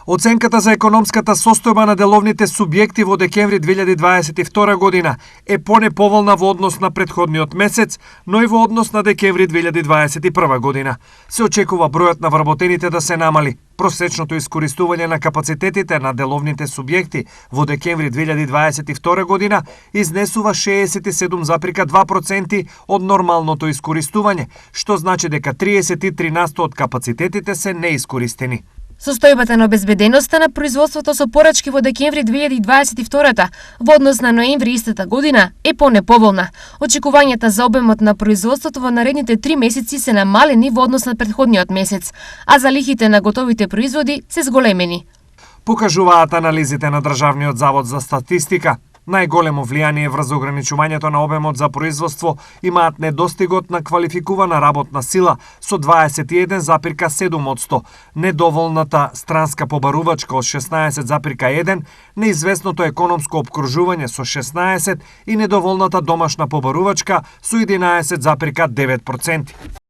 Оценката за економската состојба на деловните субјекти во декември 2022 година е понеповолна во однос на претходниот месец, но и во однос на декември 2021 година. Се очекува бројот на вработените да се намали. Просечното искористување на капацитетите на деловните субјекти во декември 2022 година изнесува 67,2% од нормалното искористување, што значи дека 33% од капацитетите се неискористени. Состојбата на обезбеденоста на производството со порачки во декември 2022 во однос на ноември истата година е понеповолна. Очекувањата за обемот на производството во наредните 3 месеци се намалени во однос на претходниот месец, а залихите на готовите производи се зголемени. Покажуваат анализите на Државниот завод за статистика. Најголемо влијание врз ограничувањето на обемот за производство имаат недостигот на квалификувана работна сила со 21,7%, недоволната странска побарувачка од 16,1%, неизвестното економско опкружување со 16% и недоволната домашна побарувачка со 11,9%.